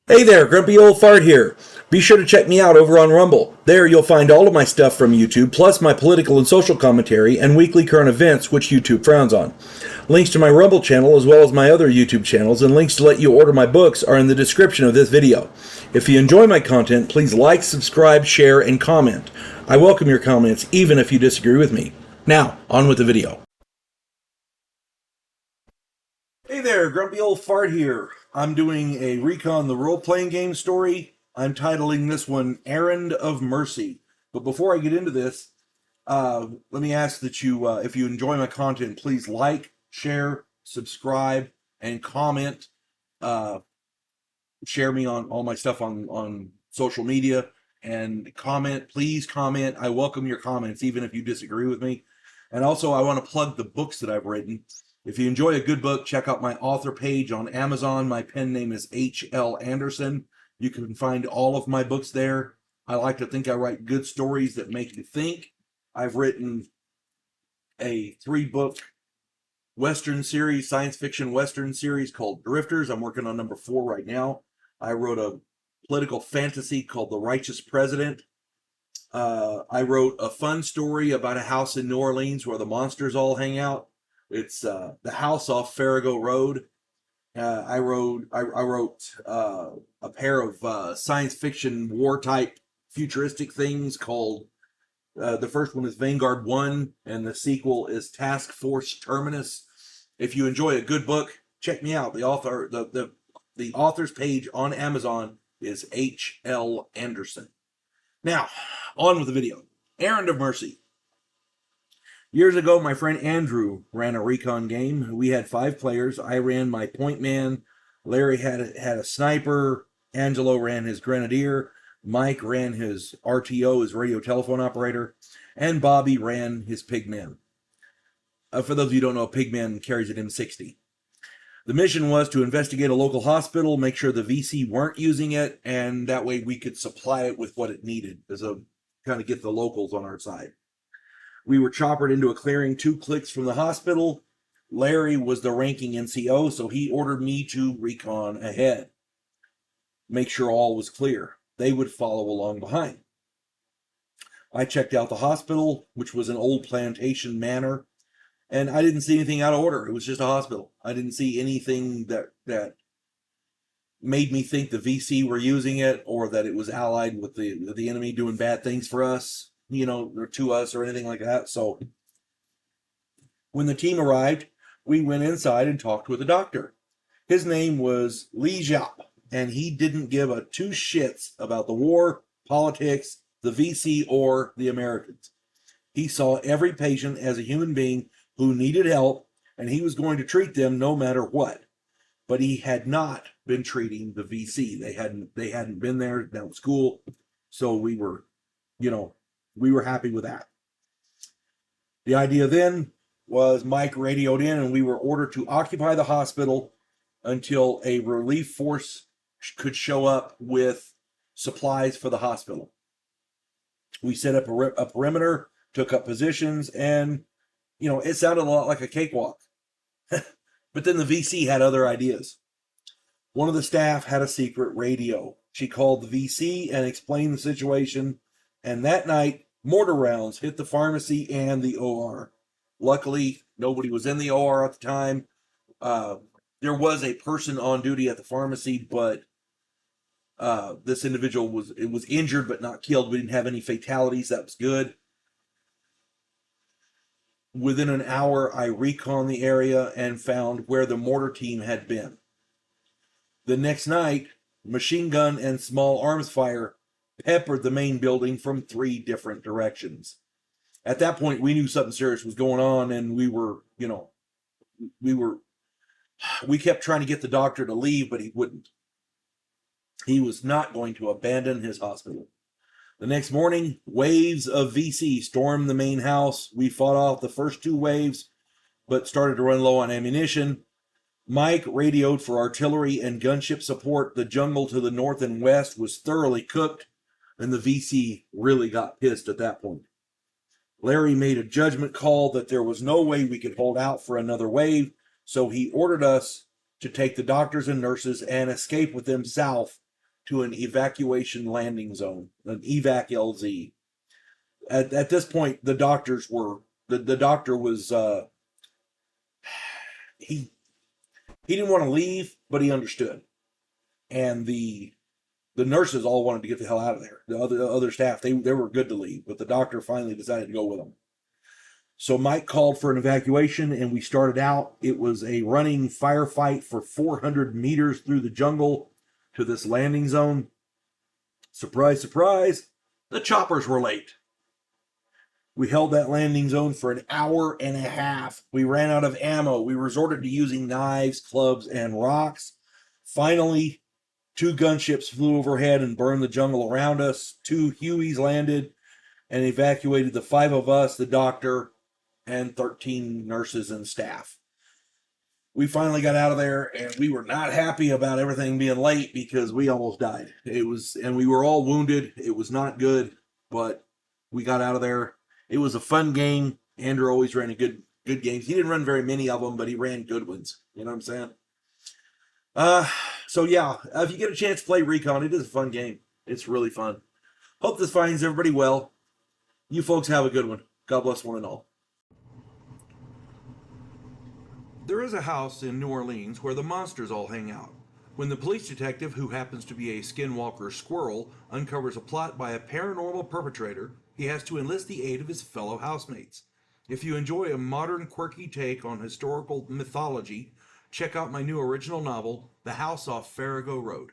Hey there, Grumpy Old Fart here. Be sure to check me out over on Rumble. There you'll find all of my stuff from YouTube, plus my political and social commentary and weekly current events, which YouTube frowns on. Links to my Rumble channel, as well as my other YouTube channels, and links to let you order my books are in the description of this video. If you enjoy my content, please like, subscribe, share, and comment. I welcome your comments, even if you disagree with me. Now, on with the video. Hey there, Grumpy Old Fart here. I'm doing a Recon the Role-Playing Game story. I'm titling this one Errand of Mercy. But before I get into this, let me ask that you, if you enjoy my content, please like, share, subscribe, and comment. Share me on all my stuff on social media. And comment, please comment. I welcome your comments, even if you disagree with me. And also, I want to plug the books that I've written. If you enjoy a good book, check out my author page on Amazon. My pen name is H.L. Anderson. You can find all of my books there. I like to think I write good stories that make you think. I've written a 3-book Western series, science fiction Western series called Drifters. I'm working on number 4 right now. I wrote a political fantasy called The Righteous President. I wrote a fun story about a house in New Orleans where the monsters all hang out. It's the house off Farrago Road. I wrote a pair of science fiction war type futuristic things called the first one is Vanguard 1 and the sequel is Task Force Terminus. If you enjoy a good book, check me out. The author's page on Amazon is H.L. Anderson. Now, on with the video. Errand of Mercy. Years ago, my friend Andrew ran a recon game. We had 5 players. I ran my point man. Larry had a sniper. Angelo ran his grenadier. Mike ran his RTO, his radio telephone operator. And Bobby ran his pigman. For those of you who don't know, a pigman carries an M60. The mission was to investigate a local hospital, make sure the VC weren't using it, and that way we could supply it with what it needed as a kind of get the locals on our side. We were choppered into a clearing 2 clicks from the hospital. Larry was the ranking NCO, so he ordered me to recon ahead. Make sure all was clear. They would follow along behind. I checked out the hospital, which was an old plantation manor, and I didn't see anything out of order. It was just a hospital. I didn't see anything that made me think the VC were using it or that it was allied with the enemy doing bad things for us. Or to us or anything like that. So when the team arrived, we went inside and talked with the doctor. His name was Lee Jap, and he didn't give a 2 shits about the war, politics, the VC, or the Americans. He saw every patient as a human being who needed help, and he was going to treat them no matter what. But he had not been treating the VC. They hadn't been there down at school, so we were happy with that. The idea then was Mike radioed in and we were ordered to occupy the hospital until a relief force could show up with supplies for the hospital. We set up a perimeter, took up positions, and, it sounded a lot like a cakewalk. But then the VC had other ideas. One of the staff had a secret radio. She called the VC and explained the situation, and that night, mortar rounds hit the pharmacy and the OR. Luckily, nobody was in the OR at the time. There was a person on duty at the pharmacy, but this individual was injured but not killed. We didn't have any fatalities. That was good. Within an hour, I reconned the area and found where the mortar team had been. The next night, machine gun and small arms fire peppered the main building from 3 different directions. At that point, we knew something serious was going on, and we kept trying to get the doctor to leave, but he wouldn't. He was not going to abandon his hospital. The next morning, waves of VC stormed the main house. We fought off the first 2 waves, but started to run low on ammunition. Mike radioed for artillery and gunship support. The jungle to the north and west was thoroughly cooked, and the VC really got pissed at that point. Larry made a judgment call that there was no way we could hold out for another wave, so he ordered us to take the doctors and nurses and escape with them south to an evacuation landing zone, an evac LZ. At this point, the doctors were the doctor was he didn't want to leave, but he understood, and the nurses all wanted to get the hell out of there. The other staff, they were good to leave, but the doctor finally decided to go with them. So Mike called for an evacuation, and we started out. It was a running firefight for 400 meters through the jungle to this landing zone. Surprise, surprise, the choppers were late. We held that landing zone for an hour and a half. We ran out of ammo. We resorted to using knives, clubs, and rocks. Finally, 2 gunships flew overhead and burned the jungle around us. 2 Hueys landed and evacuated the 5 of us, the doctor, and 13 nurses and staff. We finally got out of there, and we were not happy about everything being late because we almost died. And we were all wounded. It was not good, but we got out of there. It was a fun game. Andrew always ran good games. He didn't run very many of them, but he ran good ones. You know what I'm saying? So yeah, if you get a chance to play Recon, it is a fun game. It's really fun. Hope this finds everybody well. You folks have a good one. God bless one and all. There is a house in New Orleans where the monsters all hang out. When the police detective, who happens to be a skinwalker squirrel, uncovers a plot by a paranormal perpetrator, he has to enlist the aid of his fellow housemates. If you enjoy a modern, quirky take on historical mythology, check out my new original novel, The House Off Farrago Road.